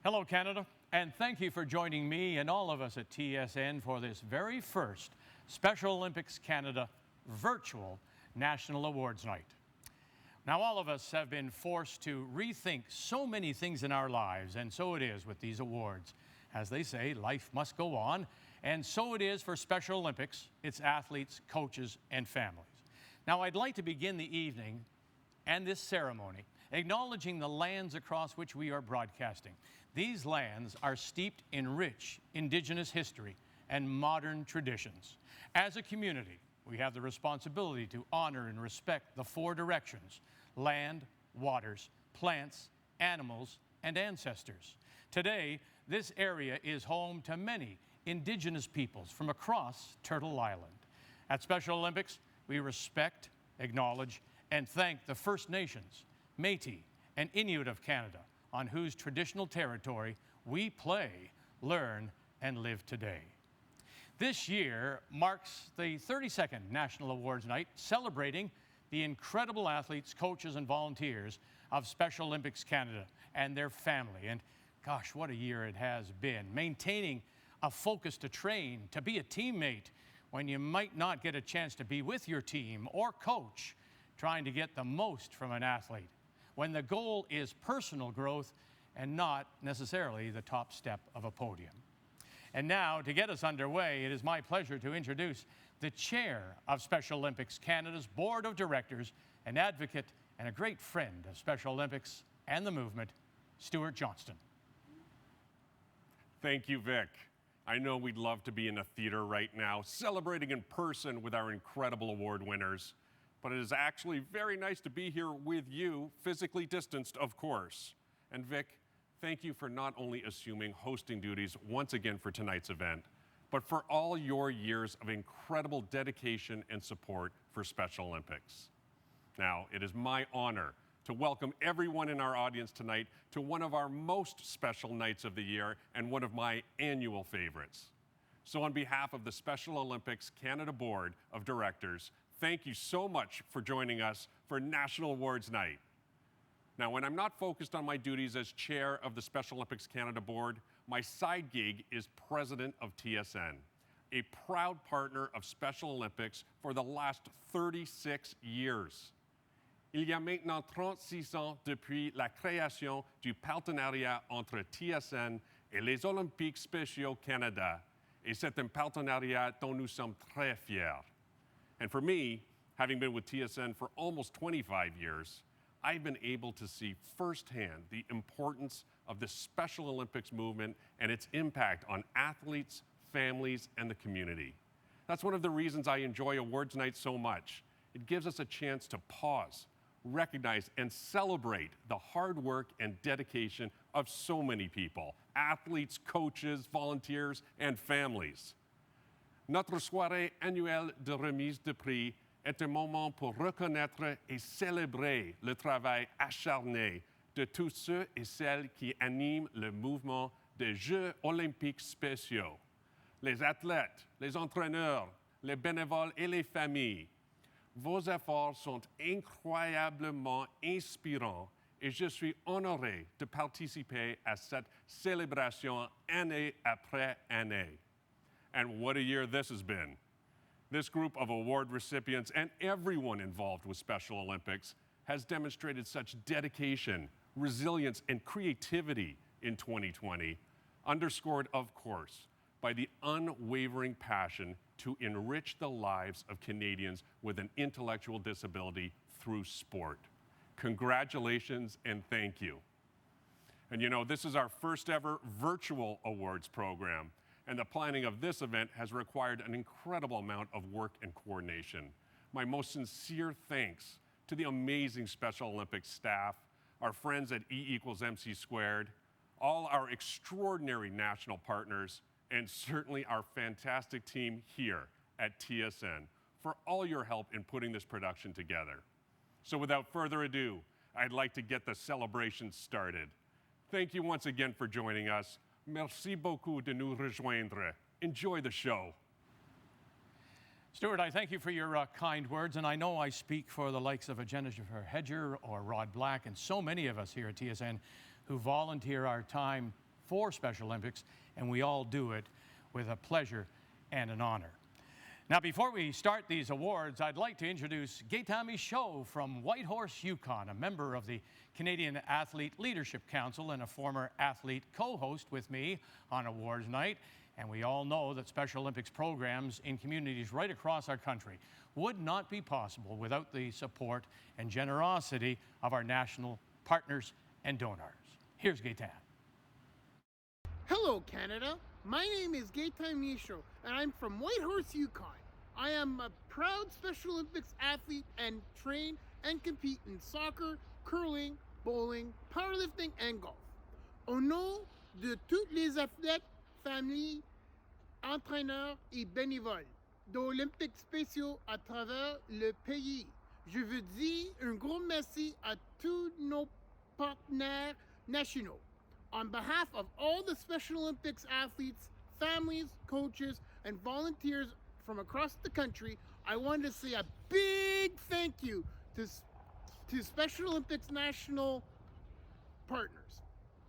Hello, Canada, and thank you for joining me and all of us at TSN for this very first Special Olympics Canada virtual National Awards Night. Now, all of us have been forced to rethink so many things in our lives, and so it is with these awards. As they say, life must go on, and so it is for Special Olympics, its athletes, coaches, and families. Now, I'd like to begin the evening and this ceremony acknowledging the lands across which we are broadcasting. These lands are steeped in rich Indigenous history and modern traditions. As a community, we have the responsibility to honor and respect the four directions: land, waters, plants, animals, and ancestors. Today, this area is home to many Indigenous peoples from across Turtle Island. At Special Olympics, we respect, acknowledge, and thank the First Nations, Métis, and Inuit of Canada, on whose traditional territory we play, learn, and live today. This year marks the 32nd National Awards Night, celebrating the incredible athletes, coaches, and volunteers of Special Olympics Canada and their family. And gosh, what a year it has been. Maintaining a focus to train, to be a teammate when you might not get a chance to be with your team or coach, trying to get the most from an athlete, when the goal is personal growth and not necessarily the top step of a podium. And now, to get us underway, it is my pleasure to introduce the chair of Special Olympics Canada's Board of Directors, an advocate and a great friend of Special Olympics and the movement, Stuart Johnston. Thank you, Vic. I know we'd love to be in a theater right now, celebrating in person with our incredible award winners. But it is actually very nice to be here with you, physically distanced, of course. And Vic, thank you for not only assuming hosting duties once again for tonight's event, but for all your years of incredible dedication and support for Special Olympics. Now, it is my honor to welcome everyone in our audience tonight to one of our most special nights of the year and one of my annual favorites. So on behalf of the Special Olympics Canada Board of Directors, thank you so much for joining us for National Awards Night. Now, when I'm not focused on my duties as chair of the Special Olympics Canada Board, my side gig is president of TSN, a proud partner of Special Olympics for the last 36 years. Il y a maintenant 36 ans depuis la création du partenariat entre TSN et les Olympiques spéciaux Canada, et c'est un partenariat dont nous sommes très fiers. And for me, having been with TSN for almost 25 years, I've been able to see firsthand the importance of the Special Olympics movement and its impact on athletes, families, and the community. That's one of the reasons I enjoy awards night so much. It gives us a chance to pause, recognize, and celebrate the hard work and dedication of so many people: athletes, coaches, volunteers, and families. Notre soirée annuelle de remise de prix est un moment pour reconnaître et célébrer le travail acharné de tous ceux et celles qui animent le mouvement des Jeux olympiques spéciaux. Les athlètes, les entraîneurs, les bénévoles et les familles. Vos efforts sont incroyablement inspirants et je suis honoré de participer à cette célébration année après année. And what a year this has been. This group of award recipients and everyone involved with Special Olympics has demonstrated such dedication, resilience, and creativity in 2020, underscored, of course, by the unwavering passion to enrich the lives of Canadians with an intellectual disability through sport. Congratulations and thank you. And you know, this is our first ever virtual awards program. And the planning of this event has required an incredible amount of work and coordination. My most sincere thanks to the amazing Special Olympics staff, our friends at E=MC², all our extraordinary national partners, and certainly our fantastic team here at TSN for all your help in putting this production together. So without further ado, I'd like to get the celebration started. Thank you once again for joining us. Merci beaucoup de nous rejoindre. Enjoy the show. Stuart, I thank you for your kind words, and I know I speak for the likes of a Jennifer Hedger or Rod Black and so many of us here at TSN who volunteer our time for Special Olympics, and we all do it with a pleasure and an honor. Now, before we start these awards, I'd like to introduce Gaetan Michaud from Whitehorse, Yukon, a member of the Canadian Athlete Leadership Council and a former athlete co-host with me on awards night. And we all know that Special Olympics programs in communities right across our country would not be possible without the support and generosity of our national partners and donors. Here's Gaetan. Hello, Canada. My name is Gaetan Michaud, and I'm from Whitehorse, Yukon. I am a proud Special Olympics athlete and train and compete in soccer, curling, bowling, powerlifting, and golf. Au nom de tous les athlètes, familles, entraîneurs et bénévoles d'Olympiques spéciaux à travers le pays, je veux dire un gros merci à tous nos partenaires nationaux. On behalf of all the Special Olympics athletes, families, coaches, and volunteers from across the country, I want to say a big thank you to Special Olympics national partners.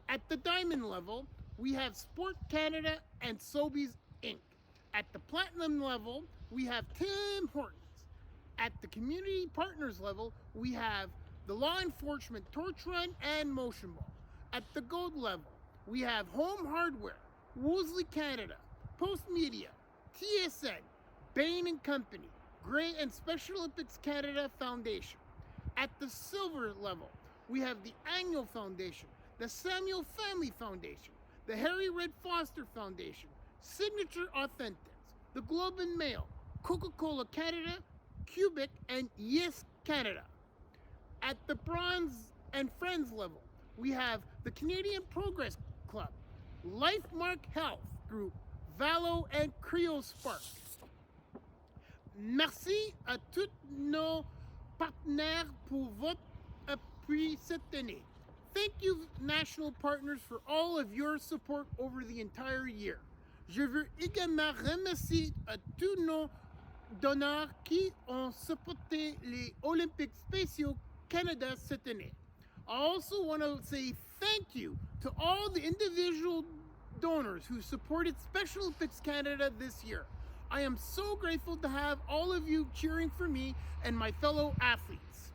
At the diamond level, we have Sport Canada and Sobeys Inc. At the platinum level, we have Tim Hortons. At the community partners level, we have the law enforcement torch run and motion ball. At the gold level, we have Home Hardware, Wolseley Canada, Post Media, TSN, Bain & Company, Gray and Special Olympics Canada Foundation. At the silver level, we have the Annual Foundation, the Samuel Family Foundation, the Harry Red Foster Foundation, Signature Authentics, the Globe and Mail, Coca-Cola Canada, Cubic, and Yes Canada. At the bronze and friends level, we have the Canadian Progress Club, Lifemark Health Group, Valo, and Creo Spark. Merci à tous nos partenaires pour votre appui cette année. Thank you, national partners, for all of your support over the entire year. Je veux également remercier à tous nos donneurs qui ont supporté les Olympiques spéciaux Canada cette année. I also want to say thank you to all the individual donors who supported Special Olympics Canada this year. I am so grateful to have all of you cheering for me and my fellow athletes.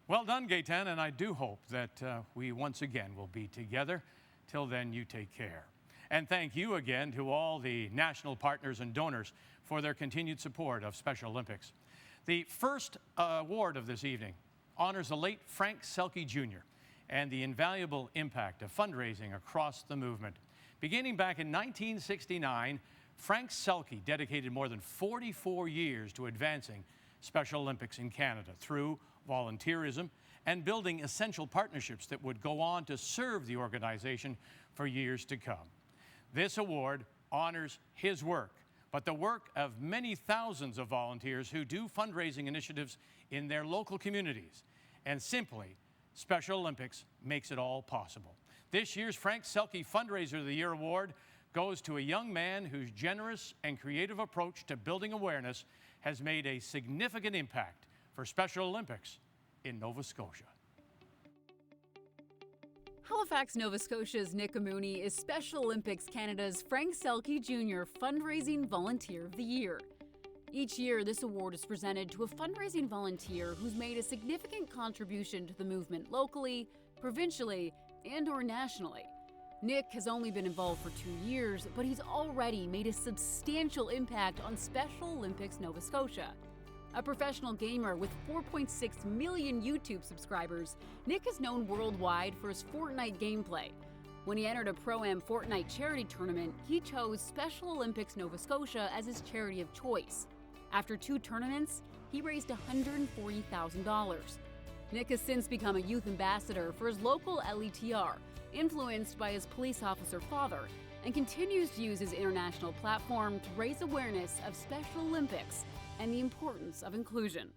Well done, Gaetan, and I do hope that we once again will be together. Till then, you take care. And thank you again to all the national partners and donors for their continued support of Special Olympics. The first award of this evening honors the late Frank Selke Jr. and the invaluable impact of fundraising across the movement. Beginning back in 1969, Frank Selke dedicated more than 44 years to advancing Special Olympics in Canada through volunteerism and building essential partnerships that would go on to serve the organization for years to come. This award honors his work, but the work of many thousands of volunteers who do fundraising initiatives in their local communities. And simply, Special Olympics makes it all possible. This year's Frank Selke Fundraiser of the Year award goes to a young man whose generous and creative approach to building awareness has made a significant impact for Special Olympics in Nova Scotia. Halifax, Nova Scotia's Nick Amouni is Special Olympics Canada's Frank Selke Jr. Fundraising Volunteer of the Year. Each year, this award is presented to a fundraising volunteer who's made a significant contribution to the movement locally, provincially, and/or nationally. Nick has only been involved for 2 years, but he's already made a substantial impact on Special Olympics Nova Scotia. A professional gamer with 4.6 million YouTube subscribers, Nick is known worldwide for his Fortnite gameplay. When he entered a Pro-Am Fortnite charity tournament, he chose Special Olympics Nova Scotia as his charity of choice. After 2 tournaments, he raised $140,000. Nick has since become a youth ambassador for his local LETR, influenced by his police officer father, and continues to use his international platform to raise awareness of Special Olympics and the importance of inclusion.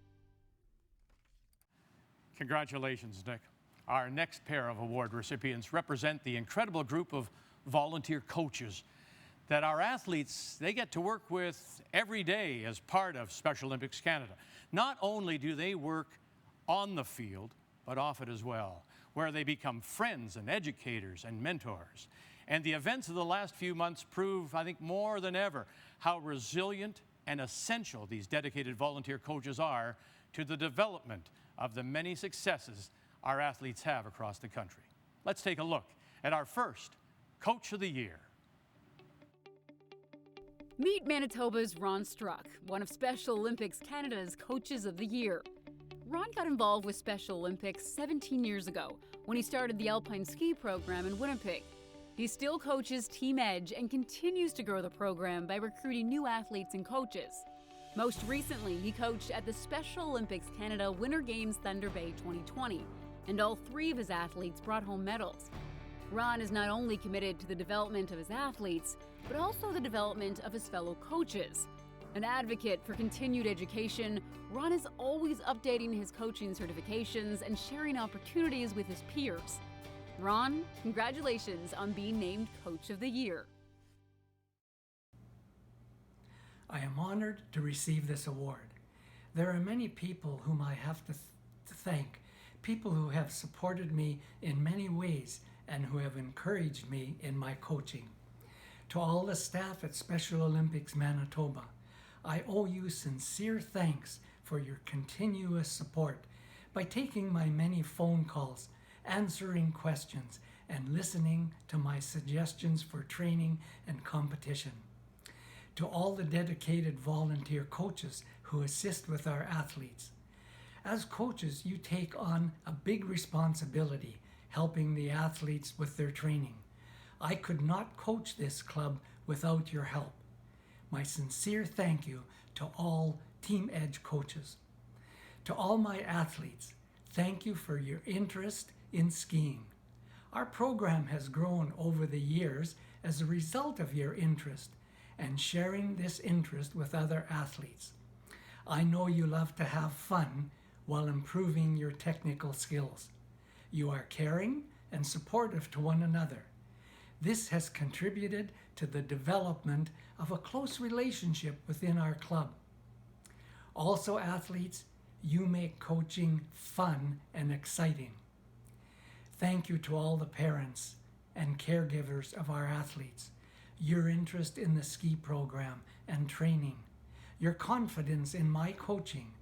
Congratulations, Nick. Our next pair of award recipients represent the incredible group of volunteer coaches that our athletes, they get to work with every day as part of Special Olympics Canada. Not only do they work on the field, but off it as well. where they become friends and educators and mentors. And the events of the last few months prove, I think, more than ever, how resilient and essential these dedicated volunteer coaches are to the development of the many successes our athletes have across the country. Let's take a look at our first Coach of the Year. Meet Manitoba's Ron Struck, one of Special Olympics Canada's Coaches of the Year. Ron got involved with Special Olympics 17 years ago when he started the Alpine Ski program in Winnipeg. He still coaches Team Edge and continues to grow the program by recruiting new athletes and coaches. Most recently, he coached at the Special Olympics Canada Winter Games Thunder Bay 2020, and all 3 of his athletes brought home medals. Ron is not only committed to the development of his athletes, but also the development of his fellow coaches. An advocate for continued education, Ron is always updating his coaching certifications and sharing opportunities with his peers. Ron, congratulations on being named Coach of the Year. I am honored to receive this award. There are many people whom I have to thank, people who have supported me in many ways and who have encouraged me in my coaching. To all the staff at Special Olympics Manitoba, I owe you sincere thanks for your continuous support by taking my many phone calls, answering questions, and listening to my suggestions for training and competition. To all the dedicated volunteer coaches who assist with our athletes. As coaches, you take on a big responsibility helping the athletes with their training. I could not coach this club without your help. My sincere thank you to all Team Edge coaches. To all my athletes, thank you for your interest in skiing. Our program has grown over the years as a result of your interest and sharing this interest with other athletes. I know you love to have fun while improving your technical skills. You are caring and supportive to one another. This has contributed to the development of a close relationship within our club. Also, athletes, you make coaching fun and exciting. Thank you to all the parents and caregivers of our athletes. Your interest in the ski program and training, your confidence in my coaching,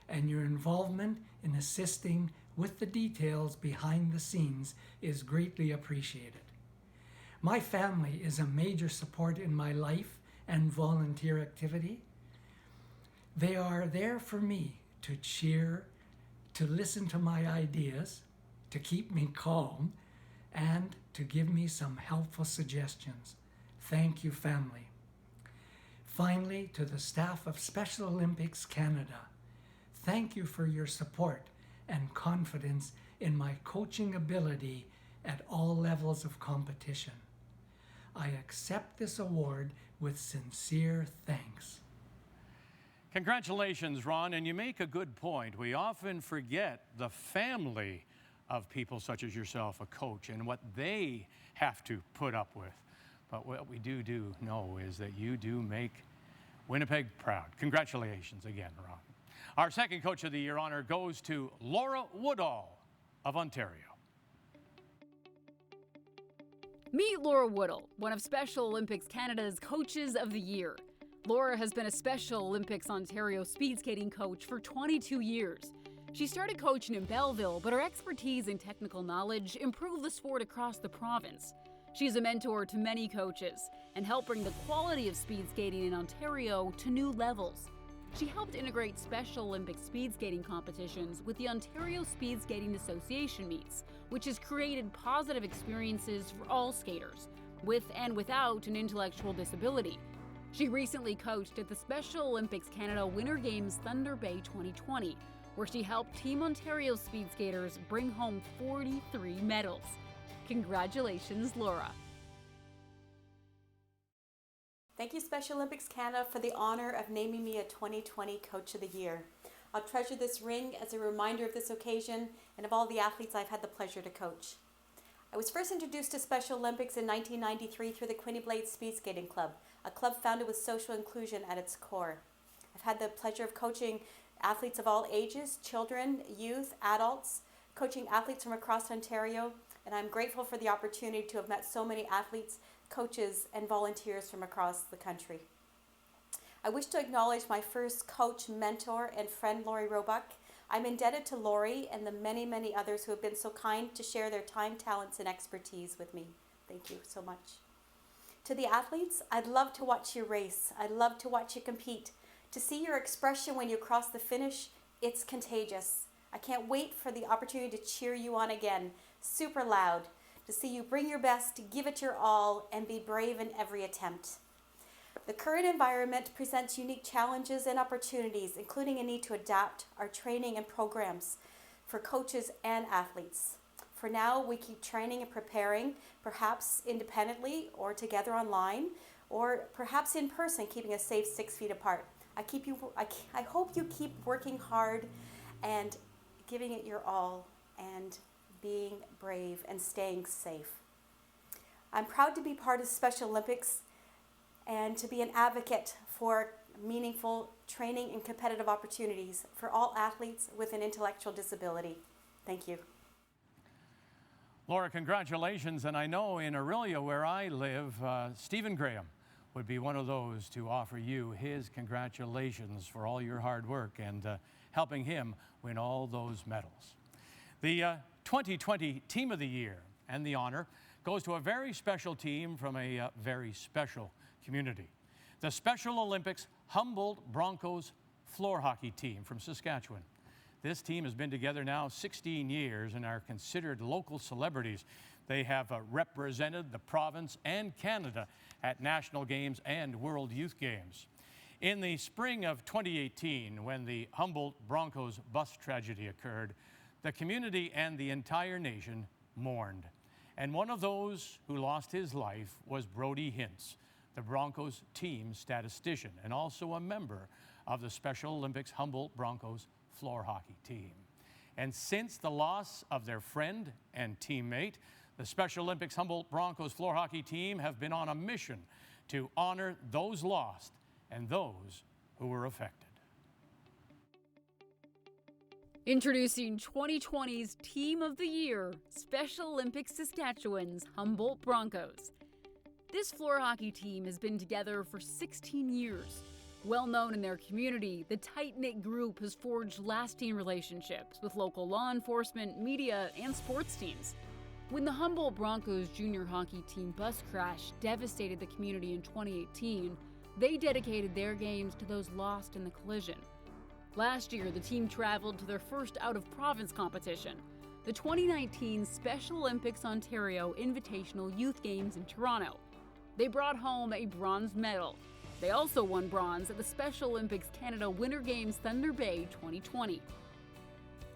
and your involvement in assisting with the details behind the scenes is greatly appreciated. My family is a major support in my life and volunteer activity. They are there for me to cheer, to listen to my ideas, to keep me calm, and to give me some helpful suggestions. Thank you, family. Finally, to the staff of Special Olympics Canada, thank you for your support and confidence in my coaching ability at all levels of competition. I accept this award with sincere thanks. Congratulations, Ron, and you make a good point. We often forget the family of people such as yourself, a coach, and what they have to put up with. But what we do know is that you do make Winnipeg proud. Congratulations again, Ron. Our second Coach of the Year honor goes to Laura Woodall of Ontario. Meet Laura Woodall, one of Special Olympics Canada's Coaches of the Year. Laura has been a Special Olympics Ontario speed skating coach for 22 years. She started coaching in Belleville, but her expertise and technical knowledge improved the sport across the province. She's a mentor to many coaches and helped bring the quality of speed skating in Ontario to new levels. She helped integrate Special Olympics speed skating competitions with the Ontario Speed Skating Association meets, which has created positive experiences for all skaters, with and without an intellectual disability. She recently coached at the Special Olympics Canada Winter Games Thunder Bay 2020, where she helped Team Ontario speed skaters bring home 43 medals. Congratulations, Laura. Thank you, Special Olympics Canada, for the honor of naming me a 2020 Coach of the Year. I'll treasure this ring as a reminder of this occasion and of all the athletes I've had the pleasure to coach. I was first introduced to Special Olympics in 1993 through the Quinny Blades Speed Skating Club, a club founded with social inclusion at its core. I've had the pleasure of coaching athletes of all ages, children, youth, adults, coaching athletes from across Ontario, and I'm grateful for the opportunity to have met so many athletes, coaches, and volunteers from across the country. I wish to acknowledge my first coach, mentor, and friend, Lori Roebuck. I'm indebted to Lori and the many, many others who have been so kind to share their time, talents, and expertise with me. Thank you so much. To the athletes, I'd love to watch you race. I'd love to watch you compete. To see your expression when you cross the finish, it's contagious. I can't wait for the opportunity to cheer you on again, super loud, to see you bring your best, to give it your all, and be brave in every attempt. The current environment presents unique challenges and opportunities, including a need to adapt our training and programs for coaches and athletes. For now, we keep training and preparing, perhaps independently or together online, or perhaps in person, keeping a safe 6 feet apart. I hope you keep working hard and giving it your all and being brave and staying safe. I'm proud to be part of Special Olympics and to be an advocate for meaningful training and competitive opportunities for all athletes with an intellectual disability. Thank you. Laura, congratulations. And I know in Orillia, where I live, Stephen Graham would be one of those to offer you his congratulations for all your hard work and helping him win all those medals. The 2020 Team of the Year and the honor goes to a very special team from a very special community. The Special Olympics Humboldt Broncos floor hockey team from Saskatchewan. This team has been together now 16 years and are considered local celebrities. They have represented the province and Canada at national games and World Youth Games. In the spring of 2018, when the Humboldt Broncos bus tragedy occurred, the community and the entire nation mourned. And one of those who lost his life was Brody Hintz, the Broncos team statistician and also a member of the Special Olympics Humboldt Broncos floor hockey team. And since the loss of their friend and teammate, the Special Olympics Humboldt Broncos floor hockey team have been on a mission to honor those lost and those who were affected. Introducing 2020's Team of the Year, Special Olympics Saskatchewan's Humboldt Broncos. This floor hockey team has been together for 16 years. Well known in their community, the tight-knit group has forged lasting relationships with local law enforcement, media, and sports teams. When the Humboldt Broncos junior hockey team bus crash devastated the community in 2018, they dedicated their games to those lost in the collision. Last year, the team traveled to their first out-of-province competition, the 2019 Special Olympics Ontario Invitational Youth Games in Toronto. They brought home a bronze medal. They also won bronze at the Special Olympics Canada Winter Games Thunder Bay 2020.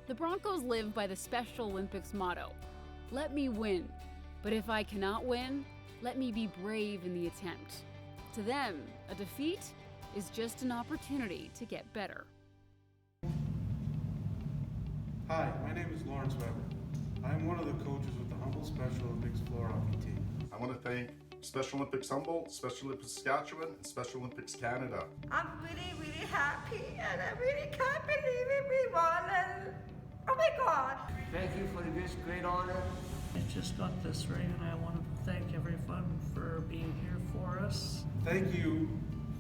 The Broncos live by the Special Olympics motto, "Let me win, but if I cannot win, let me be brave in the attempt." To them, a defeat is just an opportunity to get better. Hi, my name is Lawrence Weber. I am one of the coaches with the Humboldt Special Olympics floor hockey team. I want to thank Special Olympics Humboldt, Special Olympics Saskatchewan, and Special Olympics Canada. I'm really, really happy, and I really can't believe it, we won, and oh my God. Thank you for this great honor. I just got this ring, and I want to thank everyone for being here for us. Thank you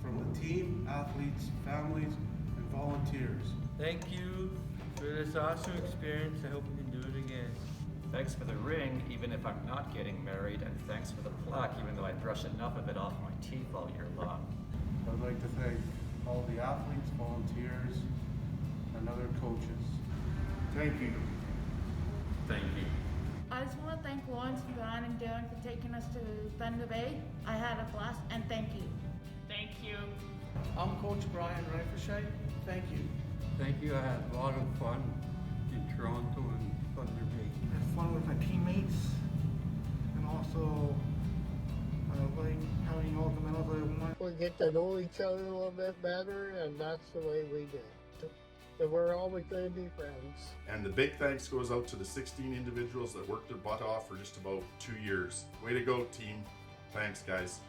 from the team, athletes, families, and volunteers. Thank you for this awesome experience. I hope we can do it again. Thanks for the ring, even if I'm not getting married, and thanks for the plaque, even though I brush enough of it off my teeth all year long. I'd like to thank all the athletes, volunteers, and other coaches. Thank you. Thank you. I just want to thank Lawrence, Brian, and Darren for taking us to Thunder Bay. I had a blast, and thank you. Thank you. I'm Coach Brian Reiferscheid. Thank you. Thank you. I had a lot of fun in Toronto and Thunder Bay. I had fun with my teammates, and also I like having all the medals I won. We get to know each other a little bit better, and that's the way we do it. So we're always going to be friends. And the big thanks goes out to the 16 individuals that worked their butt off for just about 2 years. Way to go, team. Thanks, guys.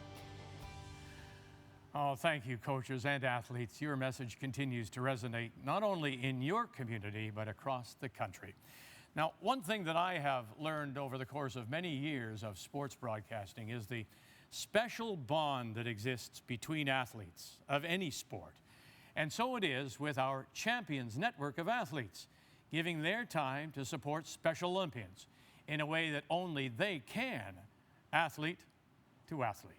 Oh, thank you, coaches and athletes. Your message continues to resonate not only in your community, but across the country. Now, one thing that I have learned over the course of many years of sports broadcasting is the special bond that exists between athletes of any sport. And so it is with our Champions network of athletes, giving their time to support Special Olympians in a way that only they can, athlete to athlete.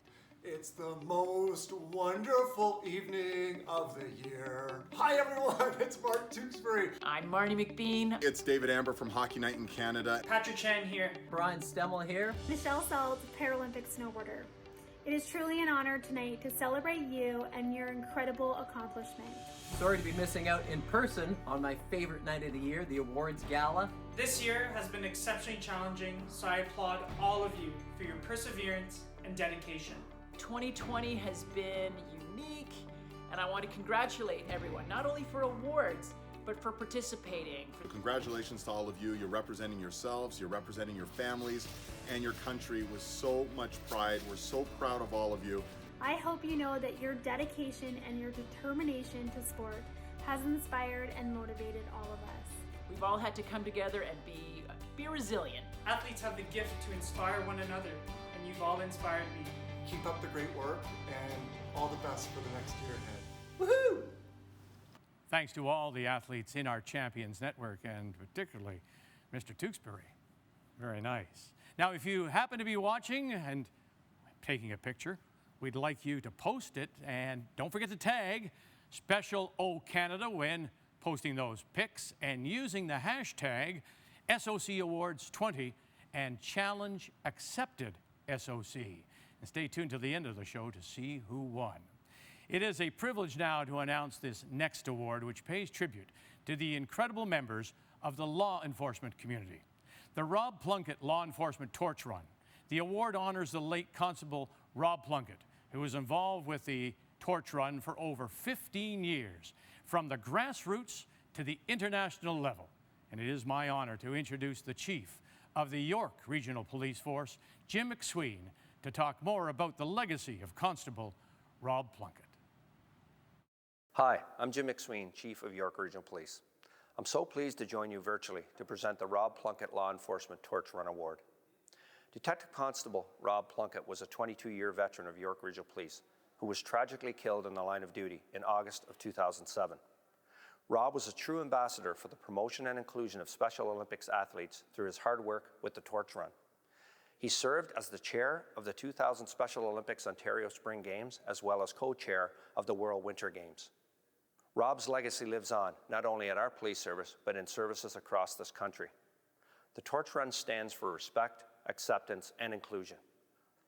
It's the most wonderful evening of the year. Hi everyone, it's Mark Tewksbury. I'm Marty McBean. It's David Amber from Hockey Night in Canada. Patrick Chan here. Brian Stemmel here. Michelle Sells, Paralympic snowboarder. It is truly an honor tonight to celebrate you and your incredible accomplishment. Sorry to be missing out in person on my favorite night of the year, the awards gala. This year has been exceptionally challenging, so I applaud all of you for your perseverance and dedication. 2020 has been unique, and I want to congratulate everyone, not only for awards, but for participating. Congratulations to all of you. You're representing yourselves, you're representing your families and your country with so much pride. We're so proud of all of you. I hope you know that your dedication and your determination to sport has inspired and motivated all of us. We've all had to come together and be resilient. Athletes have the gift to inspire one another, and you've all inspired me. Keep up the great work and all the best for the next year ahead. Woohoo! Thanks to all the athletes in our Champions Network, and particularly Mr. Tewksbury. Very nice. Now, if you happen to be watching and taking a picture, we'd like you to post it, and don't forget to tag Special O Canada when posting those pics, and using the hashtag SOC Awards 20 and Challenge Accepted SOC. And stay tuned to the end of the show to see who won. It is a privilege now to announce this next award, which pays tribute to the incredible members of the law enforcement community. The Rob Plunkett Law Enforcement Torch Run. The award honors the late Constable Rob Plunkett, who was involved with the Torch Run for over 15 years, from the grassroots to the international level. And it is my honor to introduce the Chief of the York Regional Police Force, Jim McSween, to talk more about the legacy of Constable Rob Plunkett. Hi, I'm Jim McSween, Chief of York Regional Police. I'm so pleased to join you virtually to present the Rob Plunkett Law Enforcement Torch Run Award. Detective Constable Rob Plunkett was a 22-year veteran of York Regional Police who was tragically killed in the line of duty in August of 2007. Rob was a true ambassador for the promotion and inclusion of Special Olympics athletes through his hard work with the Torch Run. He served as the chair of the 2000 Special Olympics Ontario Spring Games, as well as co-chair of the World Winter Games. Rob's legacy lives on, not only at our police service, but in services across this country. The Torch Run stands for respect, acceptance, and inclusion.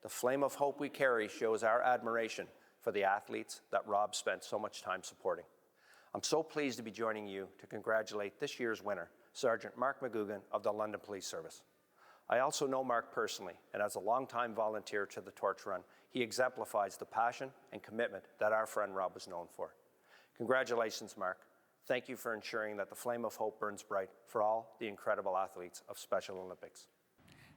The flame of hope we carry shows our admiration for the athletes that Rob spent so much time supporting. I'm so pleased to be joining you to congratulate this year's winner, Sergeant Mark McGugan of the London Police Service. I also know Mark personally, and as a longtime volunteer to the Torch Run, he exemplifies the passion and commitment that our friend Rob was known for. Congratulations, Mark. Thank you for ensuring that the flame of hope burns bright for all the incredible athletes of Special Olympics.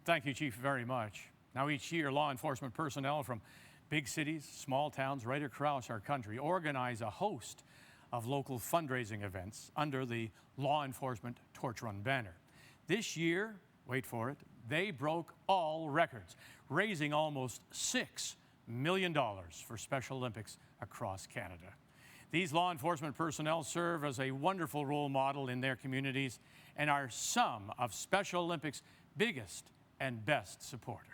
Thank you, Chief, very much. Now, each year, law enforcement personnel from big cities, small towns, right across our country organize a host of local fundraising events under the Law Enforcement Torch Run banner. This year, wait for it, they broke all records, raising almost $6 million for Special Olympics across Canada. These law enforcement personnel serve as a wonderful role model in their communities and are some of Special Olympics' biggest and best supporters.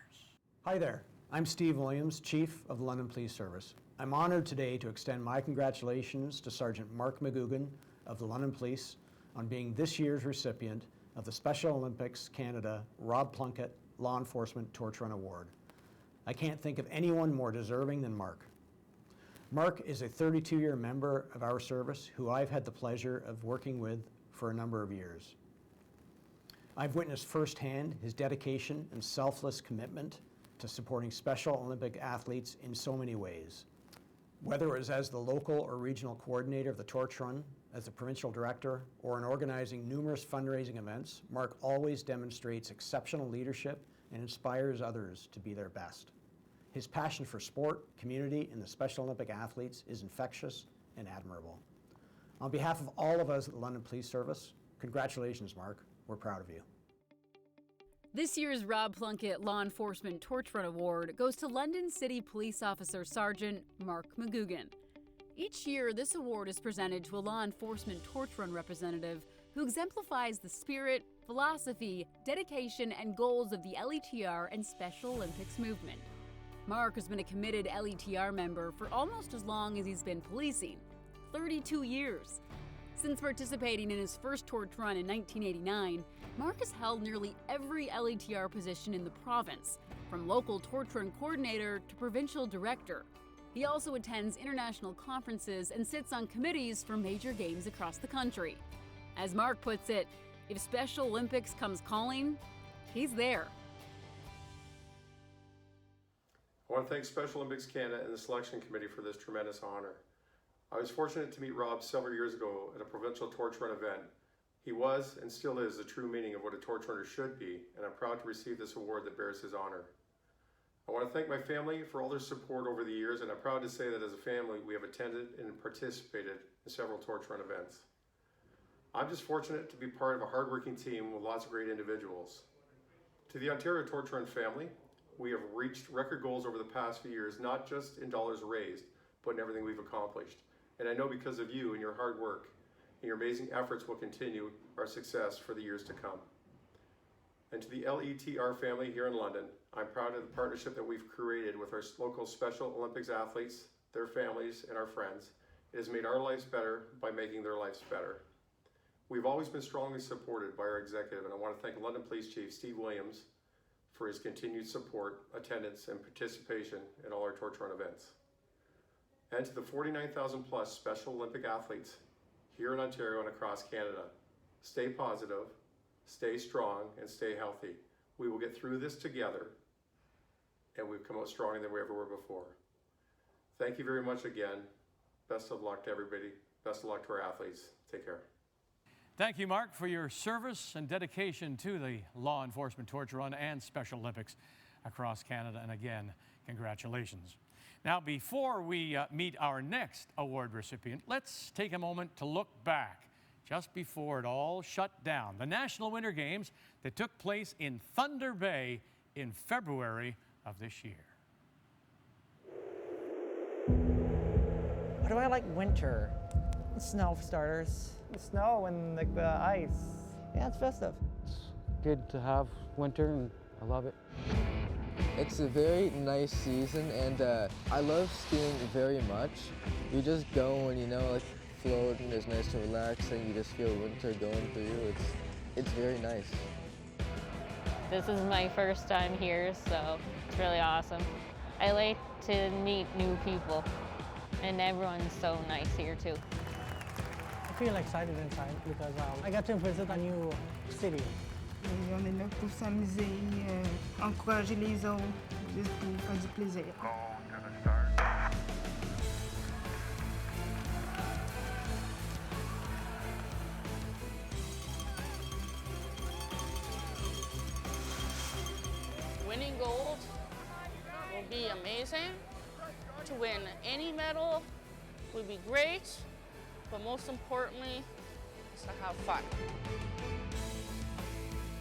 Hi there, I'm Steve Williams, Chief of the London Police Service. I'm honored today to extend my congratulations to Sergeant Mark McGugan of the London Police on being this year's recipient of the Special Olympics Canada Rob Plunkett Law Enforcement Torch Run Award. I can't think of anyone more deserving than Mark. Mark is a 32-year member of our service who I've had the pleasure of working with for a number of years. I've witnessed firsthand his dedication and selfless commitment to supporting Special Olympic athletes in so many ways. Whether it was as the local or regional coordinator of the Torch Run, as the provincial director, or in organizing numerous fundraising events, Mark always demonstrates exceptional leadership and inspires others to be their best. His passion for sport, community, and the Special Olympic athletes is infectious and admirable. On behalf of all of us at the London Police Service, congratulations, Mark. We're proud of you. This year's Rob Plunkett Law Enforcement Torch Run Award goes to London City Police Officer Sergeant Mark McGugan. Each year, this award is presented to a law enforcement torch run representative who exemplifies the spirit, philosophy, dedication, and goals of the LETR and Special Olympics movement. Mark has been a committed LETR member for almost as long as he's been policing, 32 years. Since participating in his first torch run in 1989, Mark has held nearly every LETR position in the province, from local torch run coordinator to provincial director. He also attends international conferences and sits on committees for major games across the country. As Mark puts it, if Special Olympics comes calling, he's there. I want to thank Special Olympics Canada and the selection committee for this tremendous honor. I was fortunate to meet Rob several years ago at a provincial torch run event. He was and still is the true meaning of what a torch runner should be, and I'm proud to receive this award that bears his honor. I want to thank my family for all their support over the years, and I'm proud to say that as a family, we have attended and participated in several torch run events. I'm just fortunate to be part of a hardworking team with lots of great individuals. To the Ontario Torch Run family, we have reached record goals over the past few years, not just in dollars raised, but in everything we've accomplished. And I know because of you and your hard work and your amazing efforts will continue our success for the years to come. And to the LETR family here in London, I'm proud of the partnership that we've created with our local Special Olympics athletes, their families, and our friends. It has made our lives better by making their lives better. We've always been strongly supported by our executive, and I want to thank London Police Chief Steve Williams for his continued support, attendance, and participation in all our torch run events. And to the 49,000 plus Special Olympic athletes here in Ontario and across Canada, stay positive, stay strong, and stay healthy. We will get through this together, and we've come out stronger than we ever were before. Thank you very much again. Best of luck to everybody. Best of luck to our athletes. Take care. Thank you, Mark, for your service and dedication to the law enforcement torch run and Special Olympics across Canada. And again, congratulations. Now, before we meet our next award recipient, let's take a moment to look back just before it all shut down. The National Winter Games that took place in Thunder Bay in February of this year. Why do I like winter? The snow for starters. The snow and like the ice. Yeah, it's festive. It's good to have winter and I love it. It's a very nice season and I love skiing very much. You just go and like float and it's nice and relaxing. You just feel winter going through you. It's very nice. This is my first time here, so it's really awesome. I like to meet new people and everyone's so nice here too. I feel excited inside because I got to visit a new city. On est là pour s'amuser, encourager les autres, juste pour faire du plaisir. Winning gold will be amazing. To win any medal would be great, but most importantly, is to have fun.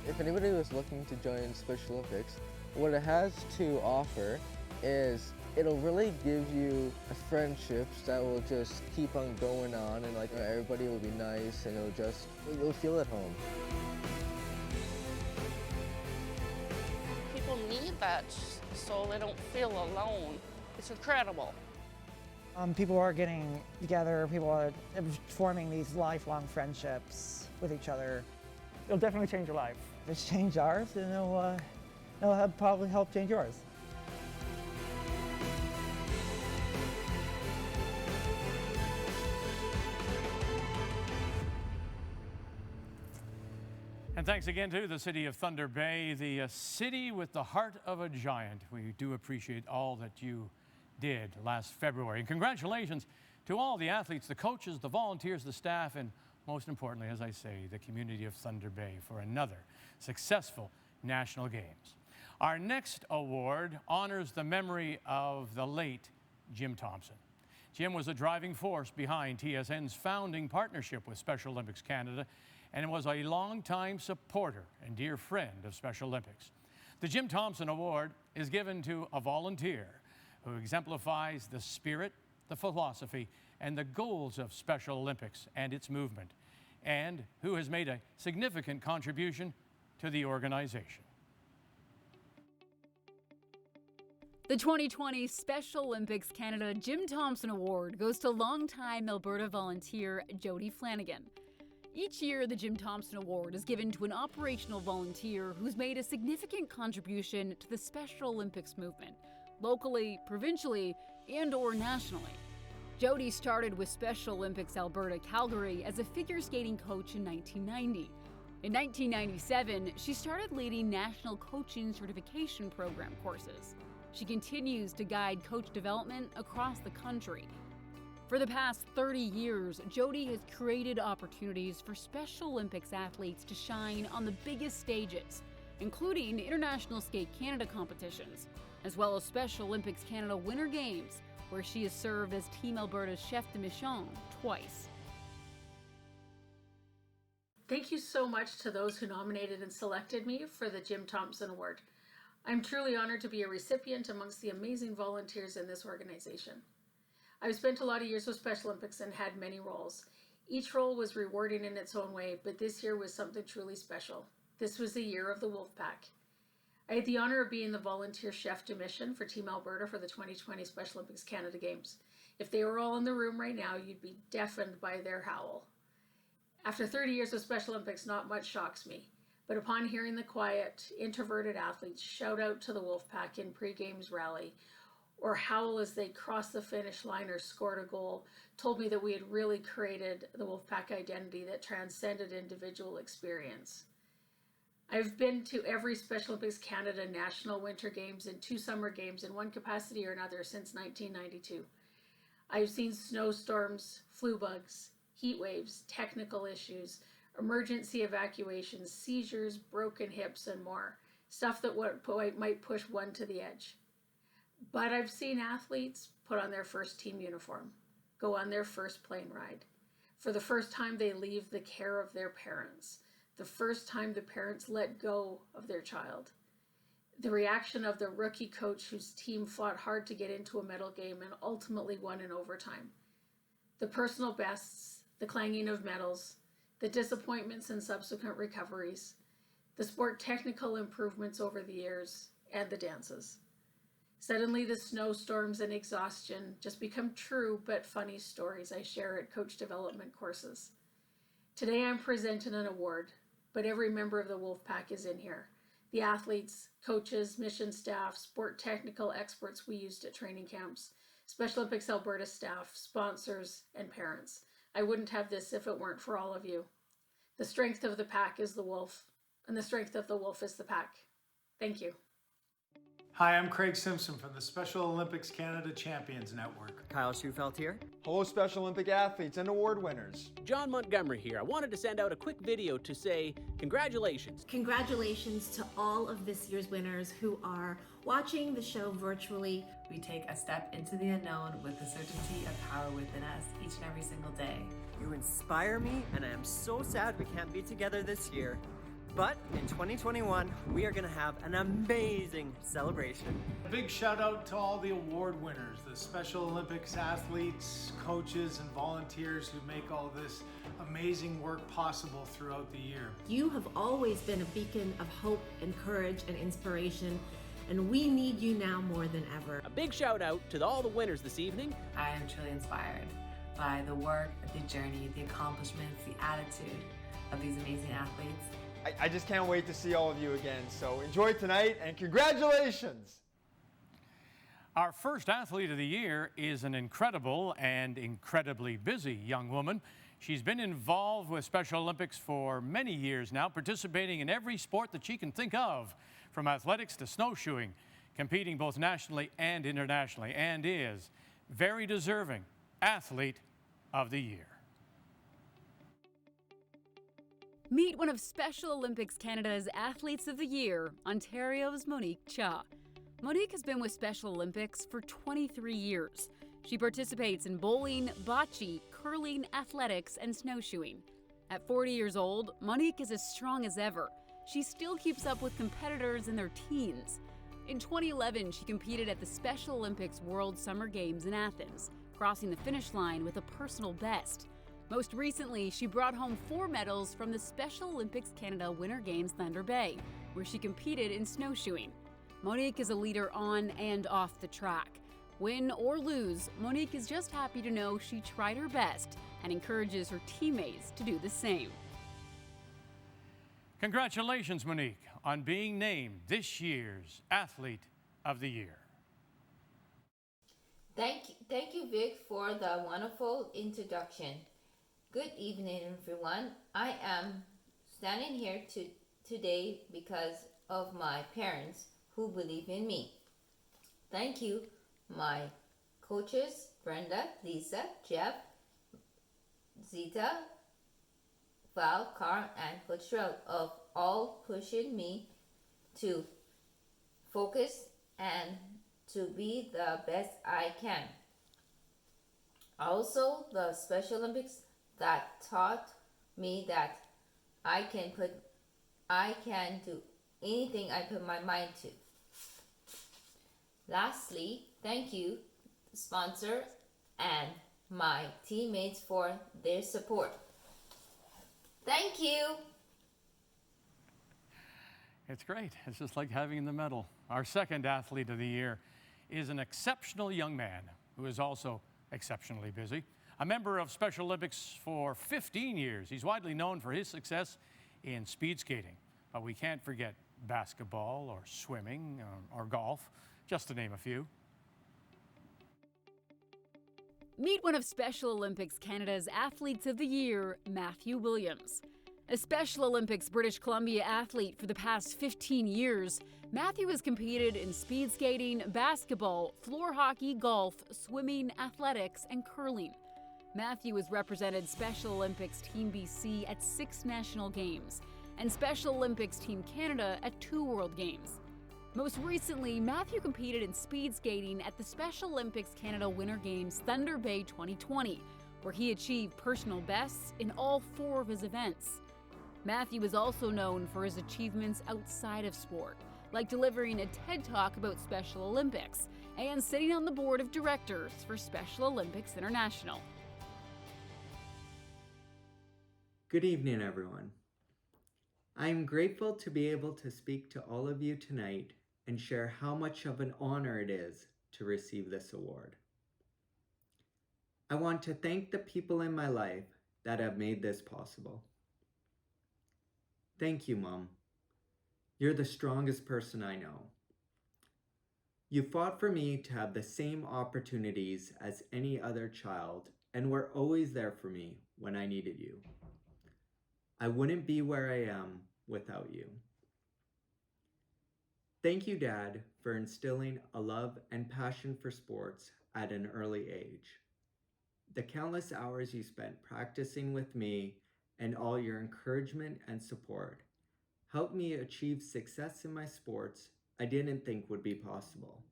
If anybody was looking to join Special Olympics, what it has to offer is it'll really give you friendships that will just keep on going on and everybody will be nice and you'll feel at home. People need that so they don't feel alone. It's incredible. People are getting together, people are forming these lifelong friendships with each other. It'll definitely change your life. If it's changed ours, then it'll probably help change yours. And thanks again to the city of Thunder Bay, the city with the heart of a giant. We do appreciate all that you did last February. And congratulations to all the athletes, the coaches, the volunteers, the staff, and most importantly, as I say, the community of Thunder Bay for another successful National Games. Our next award honors the memory of the late Jim Thompson. Jim was a driving force behind TSN's founding partnership with Special Olympics Canada and was a longtime supporter and dear friend of Special Olympics. The Jim Thompson Award is given to a volunteer who exemplifies the spirit, the philosophy, and the goals of Special Olympics and its movement, and who has made a significant contribution to the organization. The 2020 Special Olympics Canada Jim Thompson Award goes to longtime Alberta volunteer Jody Flanagan. Each year, the Jim Thompson Award is given to an operational volunteer who's made a significant contribution to the Special Olympics movement, locally, provincially, and/or nationally. Jody started with Special Olympics Alberta Calgary as a figure skating coach in 1990. In 1997, she started leading national coaching certification program courses. She continues to guide coach development across the country. For the past 30 years, Jody has created opportunities for Special Olympics athletes to shine on the biggest stages, including International Skate Canada competitions, as well as Special Olympics Canada Winter Games, where she has served as Team Alberta's chef de mission twice. Thank you so much to those who nominated and selected me for the Jim Thompson Award. I'm truly honored to be a recipient amongst the amazing volunteers in this organization. I've spent a lot of years with Special Olympics and had many roles. Each role was rewarding in its own way, but this year was something truly special. This was the year of the Wolfpack. I had the honor of being the volunteer chef de mission for Team Alberta for the 2020 Special Olympics Canada Games. If they were all in the room right now, you'd be deafened by their howl. After 30 years of Special Olympics, not much shocks me. But upon hearing the quiet, introverted athletes shout out to the Wolfpack in pre-games rally, or howl as they crossed the finish line or scored a goal, told me that we had really created the Wolfpack identity that transcended individual experience. I've been to every Special Olympics Canada National Winter Games and 2 Summer Games in one capacity or another since 1992. I've seen snowstorms, flu bugs, heat waves, technical issues, emergency evacuations, seizures, broken hips, and more. Stuff that might push one to the edge. But I've seen athletes put on their first team uniform, go on their first plane ride. For the first time, they leave the care of their parents. The first time the parents let go of their child. The reaction of the rookie coach whose team fought hard to get into a medal game and ultimately won in overtime. The personal bests, the clanging of medals, the disappointments and subsequent recoveries, the sport technical improvements over the years, and the dances. Suddenly the snowstorms and exhaustion just become true but funny stories I share at coach development courses. Today I'm presenting an award, but every member of the Wolfpack is in here. The athletes, coaches, mission staff, sport technical experts we used at training camps, Special Olympics Alberta staff, sponsors, and parents. I wouldn't have this if it weren't for all of you. The strength of the pack is the wolf, and the strength of the wolf is the pack. Thank you. Hi, I'm Craig Simpson from the Special Olympics Canada Champions Network. Kyle Schufelt here. Hello, Special Olympic athletes and award winners. John Montgomery here. I wanted to send out a quick video to say congratulations. Congratulations to all of this year's winners who are watching the show virtually. We take a step into the unknown with the certainty of power within us each and every single day. You inspire me, and I am so sad we can't be together this year. But in 2021, we are going to have an amazing celebration. A big shout out to all the award winners, the Special Olympics athletes, coaches, and volunteers who make all this amazing work possible throughout the year. You have always been a beacon of hope and courage and inspiration, and we need you now more than ever. A big shout out to all the winners this evening. I am truly inspired by the work, the journey, the accomplishments, the attitude of these amazing athletes. I just can't wait to see all of you again. So enjoy tonight and congratulations. Our first athlete of the year is an incredible and incredibly busy young woman. She's been involved with Special Olympics for many years now, participating in every sport that she can think of, from athletics to snowshoeing, competing both nationally and internationally, and is very deserving Athlete of the Year. Meet one of Special Olympics Canada's Athletes of the Year, Ontario's Monique Cha. Monique has been with Special Olympics for 23 years. She participates in bowling, bocce, curling, athletics, and snowshoeing. At 40 years old, Monique is as strong as ever. She still keeps up with competitors in their teens. In 2011, she competed at the Special Olympics World Summer Games in Athens, crossing the finish line with a personal best. Most recently, she brought home 4 medals from the Special Olympics Canada Winter Games Thunder Bay, where she competed in snowshoeing. Monique is a leader on and off the track. Win or lose, Monique is just happy to know she tried her best and encourages her teammates to do the same. Congratulations, Monique, on being named this year's Athlete of the Year. Thank you, Vic, for the wonderful introduction. Good evening, everyone. I am standing here today because of my parents who believe in me. Thank you, my coaches, Brenda, Lisa, Jeff, Zita, Val, Carl, and Cotrell, of all pushing me to focus and to be the best I can. Also, the Special Olympics that taught me that I can do anything I put my mind to. Lastly, thank you, sponsor, and my teammates for their support. Thank you. It's great. It's just like having the medal. Our second Athlete of the Year is an exceptional young man who is also exceptionally busy. A member of Special Olympics for 15 years. He's widely known for his success in speed skating, but we can't forget basketball or swimming or golf, just to name a few. Meet one of Special Olympics Canada's Athletes of the Year, Matthew Williams. A Special Olympics British Columbia athlete for the past 15 years, Matthew has competed in speed skating, basketball, floor hockey, golf, swimming, athletics, and curling. Matthew has represented Special Olympics Team BC at 6 national games and Special Olympics Team Canada at 2 World Games. Most recently, Matthew competed in speed skating at the Special Olympics Canada Winter Games Thunder Bay 2020, where he achieved personal bests in all 4 of his events. Matthew is also known for his achievements outside of sport, like delivering a TED Talk about Special Olympics and sitting on the board of directors for Special Olympics International. Good evening, everyone. I am grateful to be able to speak to all of you tonight and share how much of an honor it is to receive this award. I want to thank the people in my life that have made this possible. Thank you, Mom. You're the strongest person I know. You fought for me to have the same opportunities as any other child and were always there for me when I needed you. I wouldn't be where I am without you. Thank you, Dad, for instilling a love and passion for sports at an early age. The countless hours you spent practicing with me and all your encouragement and support helped me achieve success in my sports I didn't think would be possible.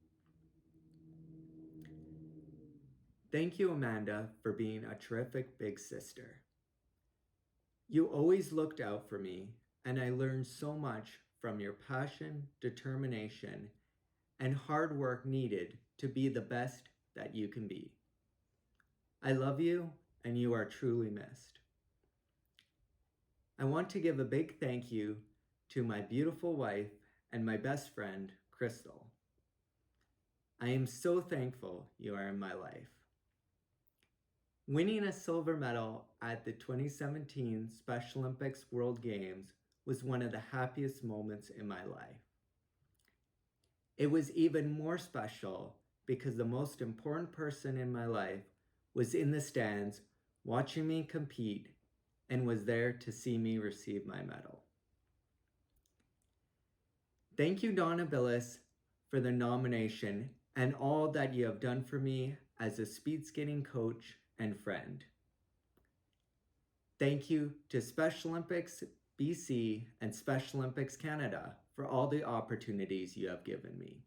Thank you, Amanda, for being a terrific big sister. You always looked out for me, and I learned so much from your passion, determination, and hard work needed to be the best that you can be. I love you, and you are truly missed. I want to give a big thank you to my beautiful wife and my best friend, Crystal. I am so thankful you are in my life. Winning a silver medal at the 2017 Special Olympics World Games was one of the happiest moments in my life. It was even more special because the most important person in my life was in the stands watching me compete and was there to see me receive my medal. Thank you, Donna Billis, for the nomination and all that you have done for me as a speed skating coach and friend. Thank you to Special Olympics BC and Special Olympics Canada for all the opportunities you have given me.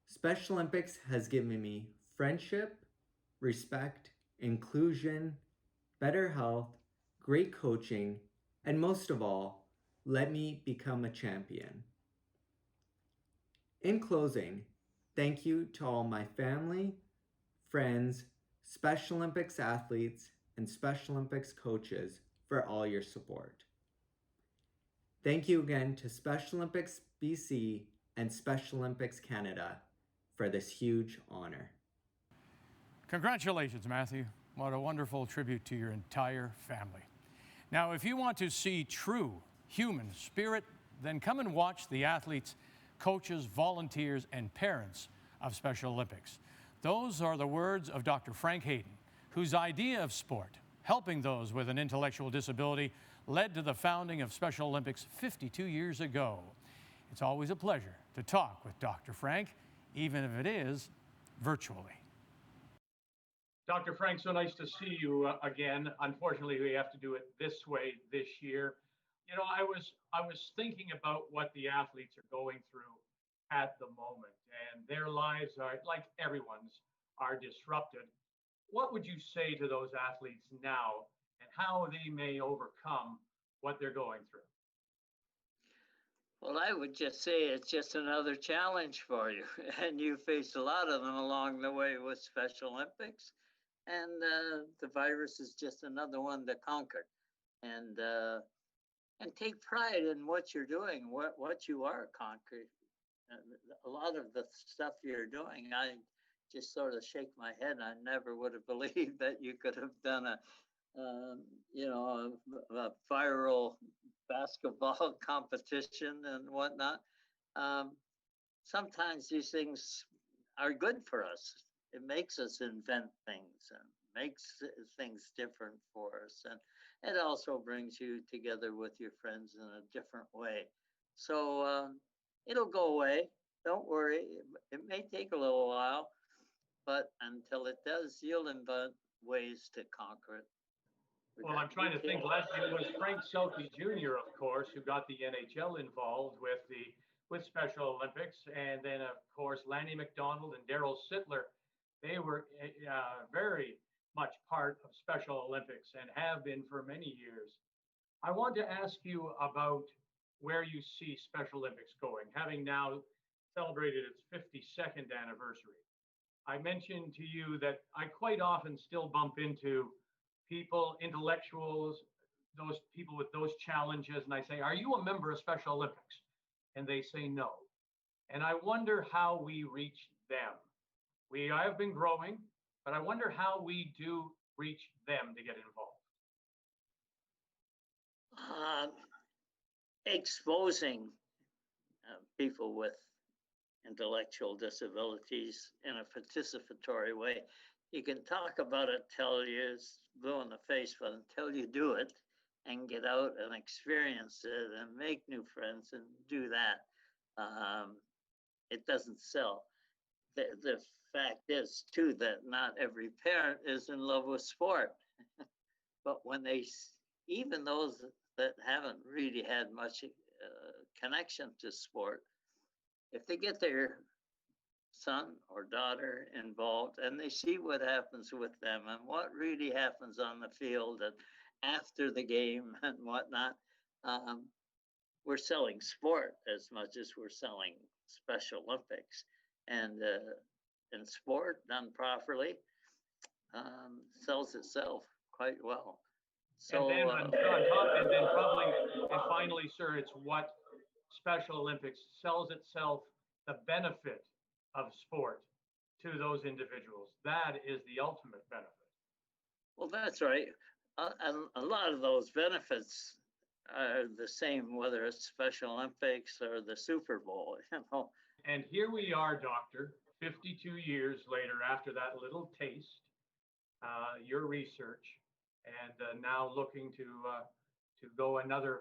Special Olympics has given me friendship, respect, inclusion, better health, great coaching, and most of all, let me become a champion. In closing, thank you to all my family, friends, Special Olympics athletes, and Special Olympics coaches for all your support. Thank you again to Special Olympics BC and Special Olympics Canada for this huge honor. Congratulations, Matthew. What a wonderful tribute to your entire family. Now, if you want to see true human spirit, then come and watch the athletes, coaches, volunteers, and parents of Special Olympics. Those are the words of Dr. Frank Hayden, whose idea of sport, helping those with an intellectual disability, led to the founding of Special Olympics 52 years ago. It's always a pleasure to talk with Dr. Frank, even if it is virtually. Dr. Frank, so nice to see you again. Unfortunately, we have to do it this way this year. You know, I was thinking about what the athletes are going through at the moment, and their lives are, like everyone's, are disrupted. What would you say to those athletes now, and how they may overcome what they're going through? Well, I would just say it's just another challenge for you, and you faced a lot of them along the way with Special Olympics, and the virus is just another one to conquer. And take pride in what you're doing, what you are conquering. A lot of the stuff you're doing, I just sort of shake my head. I never would have believed that you could have done a viral basketball competition and whatnot. Sometimes these things are good for us. It makes us invent things and makes things different for us. And it also brings you together with your friends in a different way. So it'll go away. Don't worry. It may take a little while, but until it does, you'll invent ways to conquer it. Well, I'm trying to think, Leslie, it was Frank Selke Jr., of course, who got the NHL involved with Special Olympics. And then, of course, Lanny McDonald and Daryl Sittler, they were very much part of Special Olympics and have been for many years. I want to ask you about where you see Special Olympics going, having now celebrated its 52nd anniversary. I mentioned to you that I quite often still bump into people, intellectuals, those people with those challenges, and I say, are you a member of Special Olympics? And they say no. And I wonder how we reach them. We have been growing, but I wonder how we do reach them to get involved. Exposing people with intellectual disabilities in a participatory way. You can talk about it till you're blue in the face, but until you do it and get out and experience it and make new friends and do that, it doesn't sell. The fact is, too, that not every parent is in love with sport. But when even those that haven't really had much connection to sport, if they get their son or daughter involved and they see what happens with them and what really happens on the field and after the game and whatnot, we're selling sport as much as we're selling Special Olympics. And sport done properly sells itself quite well. So, and finally, sir, it's what Special Olympics sells itself, the benefit of sport to those individuals. That is the ultimate benefit. Well, that's right. A lot of those benefits are the same, whether it's Special Olympics or the Super Bowl, And here we are, Doctor, 52 years later, after that little taste, your research, and now looking to go another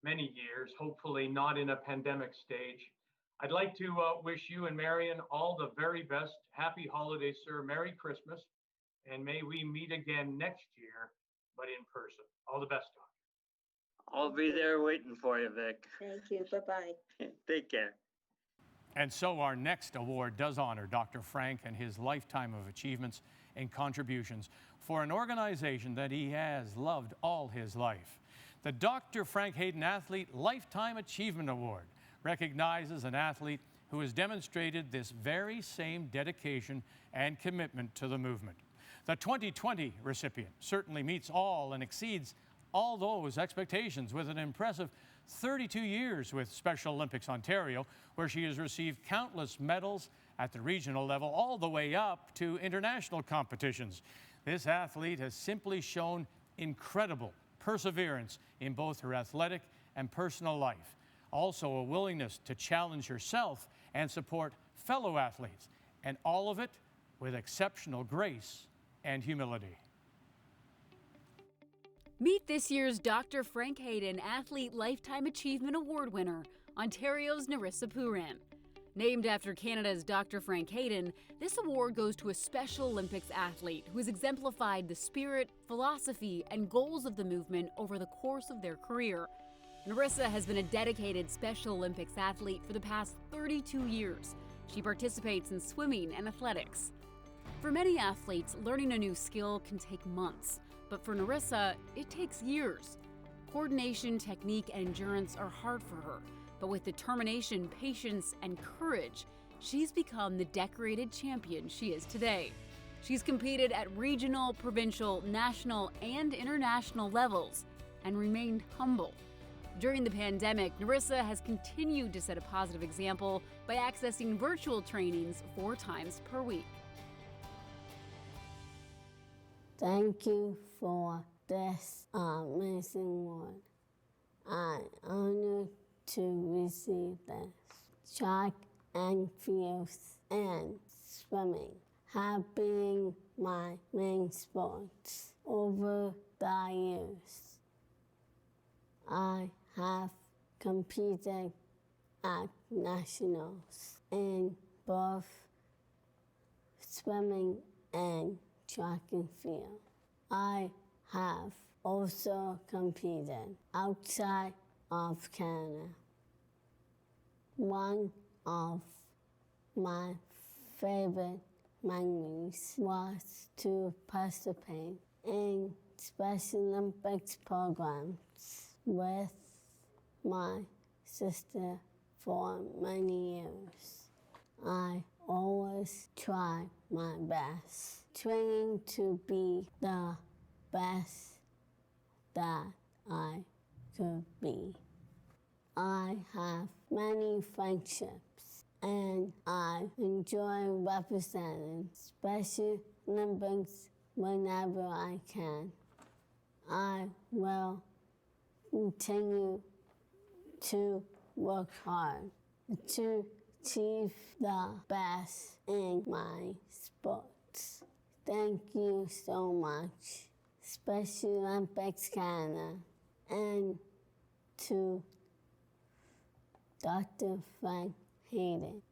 many years, hopefully not in a pandemic stage. I'd like to wish you and Marion all the very best. Happy holidays, sir. Merry Christmas. And may we meet again next year, but in person. All the best, Doctor. I'll be there waiting for you, Vic. Thank you. Bye-bye. Take care. And so our next award does honor Dr. Frank and his lifetime of achievements and contributions for an organization that he has loved all his life. The Dr. Frank Hayden Athlete Lifetime Achievement Award recognizes an athlete who has demonstrated this very same dedication and commitment to the movement. The 2020 recipient certainly meets all and exceeds all those expectations with an impressive 32 years with Special Olympics Ontario, where she has received countless medals at the regional level all the way up to international competitions. This athlete has simply shown incredible perseverance in both her athletic and personal life. Also a willingness to challenge herself and support fellow athletes, and all of it with exceptional grace and humility. Meet this year's Dr. Frank Hayden Athlete Lifetime Achievement Award winner, Ontario's Narissa Puran. Named after Canada's Dr. Frank Hayden, this award goes to a Special Olympics athlete who has exemplified the spirit, philosophy, and goals of the movement over the course of their career. Narissa has been a dedicated Special Olympics athlete for the past 32 years. She participates in swimming and athletics. For many athletes, learning a new skill can take months, but for Narissa, it takes years. Coordination, technique, and endurance are hard for her, but with determination, patience, and courage, she's become the decorated champion she is today. She's competed at regional, provincial, national, and international levels and remained humble. During the pandemic, Narissa has continued to set a positive example by accessing virtual trainings 4 times per week. Thank you for this amazing award. I'm honored to receive this. Track and field and swimming have been my main sports over the years. I have competed at nationals in both swimming and track and field. I have also competed outside of Canada. One of my favorite memories was to participate in Special Olympics programs with my sister for many years. I always try my best, training to be the best that I could be. I have many friendships and I enjoy representing Special Olympics whenever I can. I will continue to work hard to achieve the best in my sports. Thank you so much, Special Olympics Canada, and to Dr. Frank Hayden.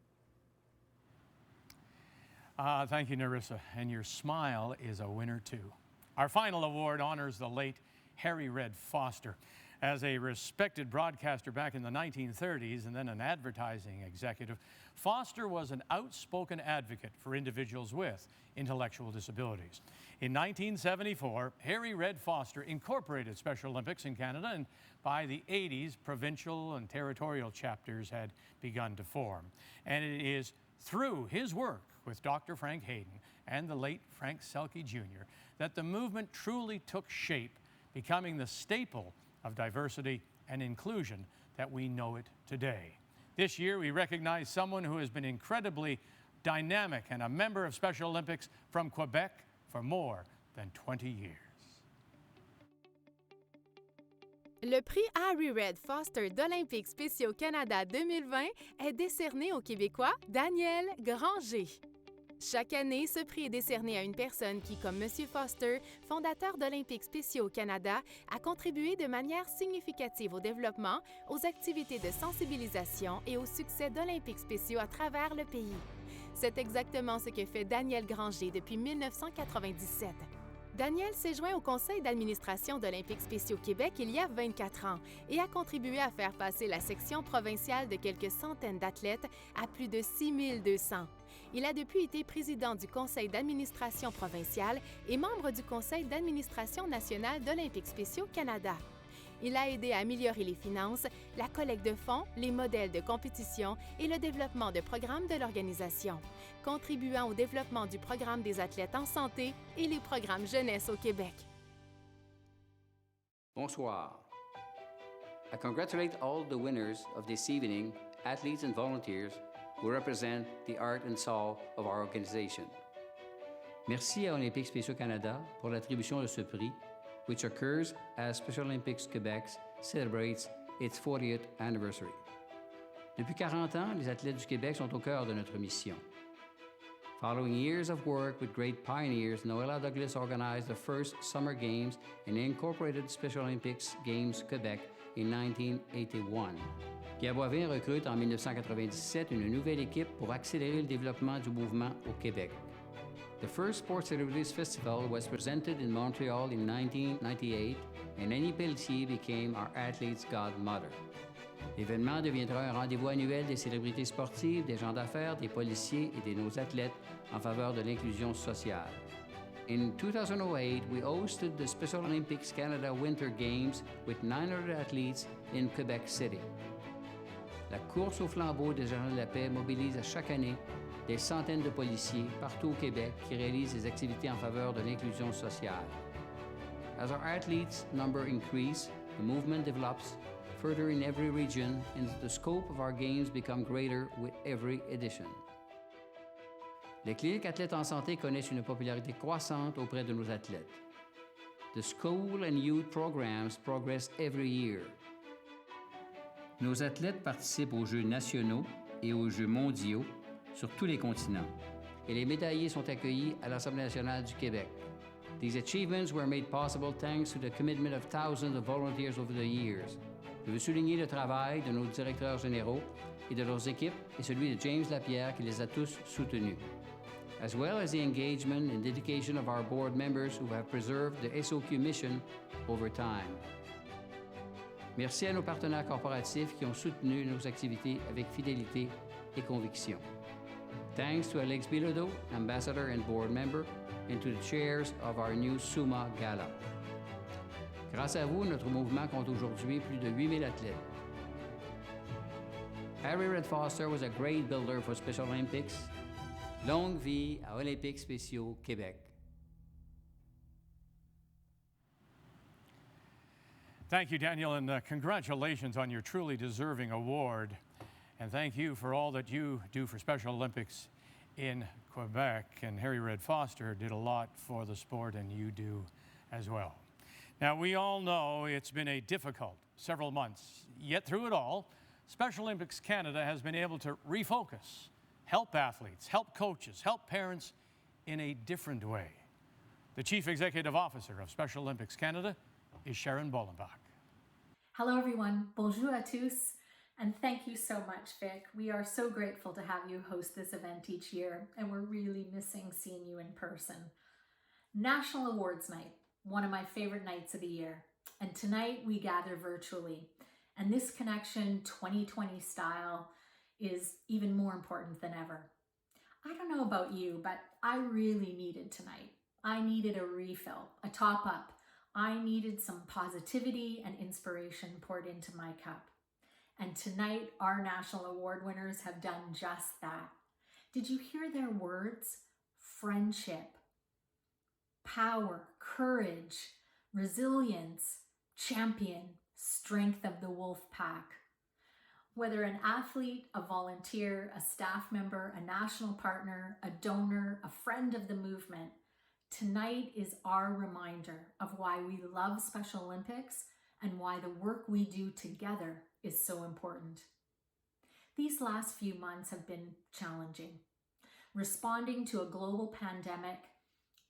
Thank you, Narissa, and your smile is a winner too. Our final award honors the late Harry Red Foster. As a respected broadcaster back in the 1930s and then an advertising executive, Foster was an outspoken advocate for individuals with intellectual disabilities. In 1974, Harry Red Foster incorporated Special Olympics in Canada, and by the 80s, provincial and territorial chapters had begun to form. And it is through his work with Dr. Frank Hayden and the late Frank Selke Jr. that the movement truly took shape, becoming the staple of diversity and inclusion that we know it today. This year, we recognize someone who has been incredibly dynamic and a member of Special Olympics from Quebec for more than 20 years. Le prix Harry Red Foster d'Olympiques spéciaux Canada 2020 est décerné au Québécois Daniel Granger. Chaque année, ce prix est décerné à une personne qui, comme M. Foster, fondateur d'Olympiques spéciaux au Canada, a contribué de manière significative au développement, aux activités de sensibilisation et au succès d'Olympiques spéciaux à travers le pays. C'est exactement ce que fait Daniel Granger depuis 1997. Daniel s'est joint au conseil d'administration d'Olympiques spéciaux Québec il y a 24 ans et a contribué à faire passer la section provinciale de quelques centaines d'athlètes à plus de 6200. Il a depuis été président du conseil d'administration provincial et membre du conseil d'administration nationale d'Olympiques spéciaux Canada. Il a aidé à améliorer les finances, la collecte de fonds, les modèles de compétition et le développement de programmes de l'organisation, contribuant au développement du programme des athlètes en santé et les programmes jeunesse au Québec. Bonsoir. I congratulate all the winners of this evening, athletes and volunteers who represent the art and soul of our organization. Merci à Olympiques spéciaux Canada pour l'attribution de ce prix, which occurs as Special Olympics Quebec celebrates its 40th anniversary. Depuis 40 ans, les athlètes du Québec sont au cœur de notre mission. Following years of work with great pioneers, Noella Douglas organized the first Summer Games and incorporated Special Olympics Games Quebec in 1981. Pierre Boivin recrute en 1997 une nouvelle équipe pour accélérer le développement du mouvement au Québec. The first Sports Celebrities Festival was presented in Montreal in 1998, and Annie Pelletier became our athlete's godmother. L'événement deviendra un rendez-vous annuel des célébrités sportives, des gens d'affaires, des policiers et de nos athlètes en faveur de l'inclusion sociale. In 2008, we hosted the Special Olympics Canada Winter Games with 900 athletes in Quebec City. La course au flambeau des Géants de la paix mobilise à chaque année des centaines de policiers partout au Québec qui réalisent des activités en faveur de l'inclusion sociale. As our athletes' number increase, the movement develops further in every region, and the scope of our games become greater with every edition. Les cliniques athlètes en santé connaissent une popularité croissante auprès de nos athlètes. The school and youth programs progress every year. Nos athlètes participent aux Jeux nationaux et aux Jeux mondiaux sur tous les continents, et les médaillés sont accueillis à l'Assemblée nationale du Québec. These achievements were made possible thanks to the commitment of thousands of volunteers over the years. Je veux souligner le travail de nos directeurs généraux et de leurs équipes et celui de James Lapierre qui les a tous soutenus, as well as the engagement and dedication of our board members who have preserved the SOQ mission over time. Merci à nos partenaires corporatifs qui ont soutenu nos activités avec fidélité et conviction. Thanks to Alex Bilodeau, ambassador and board member, and to the chairs of our new SUMA Gala. Grâce à vous, notre mouvement compte aujourd'hui plus de 8000 athlètes. Harry Red Foster was a great builder for Special Olympics. Longue vie à Olympiques spéciaux Québec. Thank you, Daniel, and congratulations on your truly deserving award. And thank you for all that you do for Special Olympics in Quebec. And Harry Red Foster did a lot for the sport, and you do as well. Now, we all know it's been a difficult several months, yet through it all, Special Olympics Canada has been able to refocus, help athletes, help coaches, help parents in a different way. The Chief Executive Officer of Special Olympics Canada is Sharon Bollenbach. Hello, everyone. Bonjour à tous. And thank you so much, Vic. We are so grateful to have you host this event each year, and we're really missing seeing you in person. National Awards Night, one of my favorite nights of the year. And tonight we gather virtually. And this connection, 2020 style, is even more important than ever. I don't know about you, but I really needed tonight. I needed a refill, a top up. I needed some positivity and inspiration poured into my cup. And tonight, our national award winners have done just that. Did you hear their words? Friendship, power, courage, resilience, champion, strength of the wolf pack. Whether an athlete, a volunteer, a staff member, a national partner, a donor, a friend of the movement, tonight is our reminder of why we love Special Olympics and why the work we do together is so important. These last few months have been challenging. Responding to a global pandemic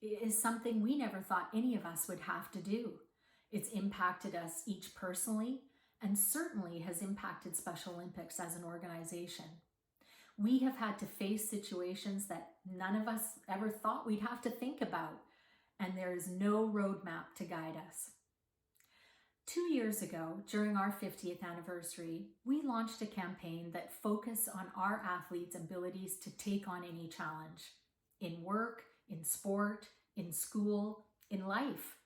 is something we never thought any of us would have to do. It's impacted us each personally and certainly has impacted Special Olympics as an organization. We have had to face situations that none of us ever thought we'd have to think about. and there is no roadmap to guide us. 2 years ago, during our 50th anniversary, we launched a campaign that focused on our athletes' abilities to take on any challenge in work, in sport, in school, in life.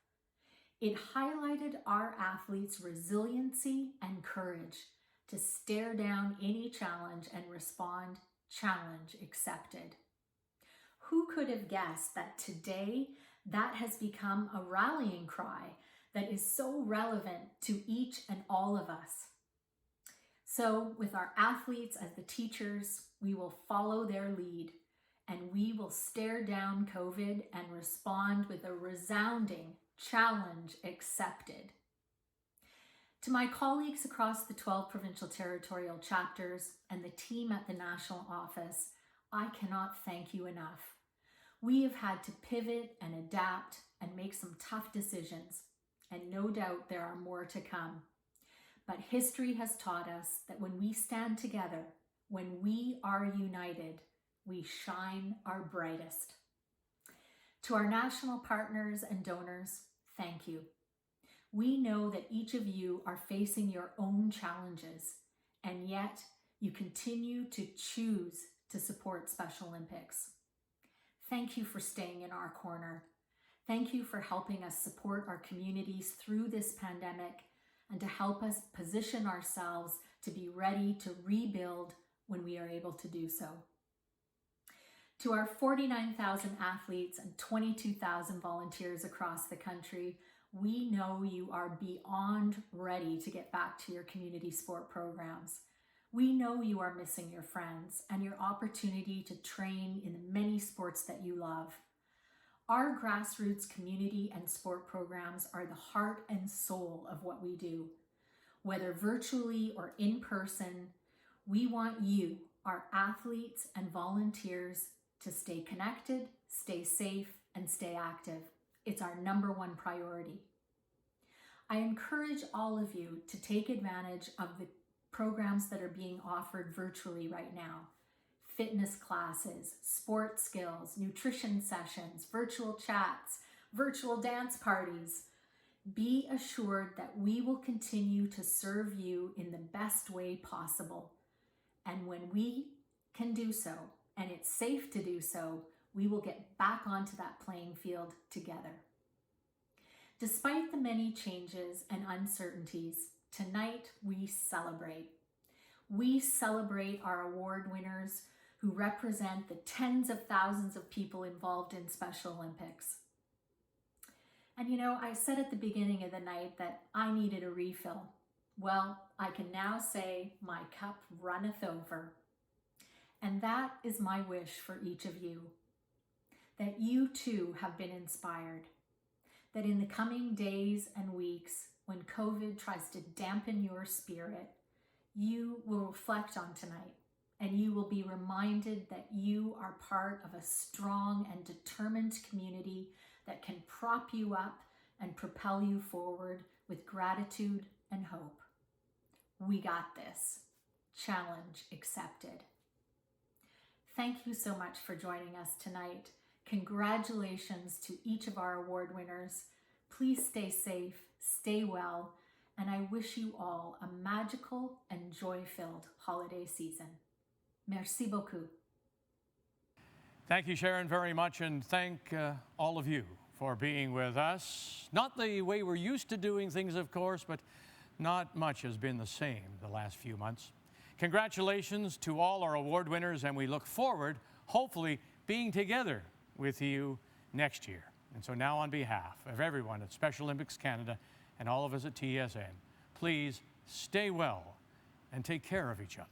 It highlighted our athletes' resiliency and courage to stare down any challenge and respond, challenge accepted. Who could have guessed that today that has become a rallying cry that is so relevant to each and all of us? So with our athletes as the teachers, we will follow their lead and we will stare down COVID and respond with a resounding challenge accepted. To my colleagues across the 12 provincial territorial chapters and the team at the national office, I cannot thank you enough. We have had to pivot and adapt and make some tough decisions, and no doubt there are more to come. But history has taught us that when we stand together, when we are united, we shine our brightest. To our national partners and donors, thank you. We know that each of you are facing your own challenges, and yet you continue to choose to support Special Olympics. Thank you for staying in our corner. Thank you for helping us support our communities through this pandemic and to help us position ourselves to be ready to rebuild when we are able to do so. To our 49,000 athletes and 22,000 volunteers across the country, we know you are beyond ready to get back to your community sport programs. We know you are missing your friends and your opportunity to train in the many sports that you love. Our grassroots community and sport programs are the heart and soul of what we do. Whether virtually or in person, we want you, our athletes and volunteers, to stay connected, stay safe, and stay active. It's our number one priority. I encourage all of you to take advantage of the programs that are being offered virtually right now. Fitness classes, sports skills, nutrition sessions, virtual chats, virtual dance parties. Be assured that we will continue to serve you in the best way possible. And when we can do so, and it's safe to do so, we will get back onto that playing field together. Despite the many changes and uncertainties, tonight we celebrate. We celebrate our award winners who represent the tens of thousands of people involved in Special Olympics. And you know, I said at the beginning of the night that I needed a refill. Well, I can now say my cup runneth over. And that is my wish for each of you, that you too have been inspired, that in the coming days and weeks, when COVID tries to dampen your spirit, you will reflect on tonight and you will be reminded that you are part of a strong and determined community that can prop you up and propel you forward with gratitude and hope. We got this. Challenge accepted. Thank you so much for joining us tonight. Congratulations to each of our award winners. Please stay safe, stay well, and I wish you all a magical and joy-filled holiday season. Merci beaucoup. Thank you, Sharon, very much, and thank all of you for being with us. Not the way we're used to doing things, of course, but not much has been the same the last few months. Congratulations to all our award winners, and we look forward, hopefully, being together with you next year. And so now, on behalf of everyone at Special Olympics Canada and all of us at TSN, please stay well and take care of each other.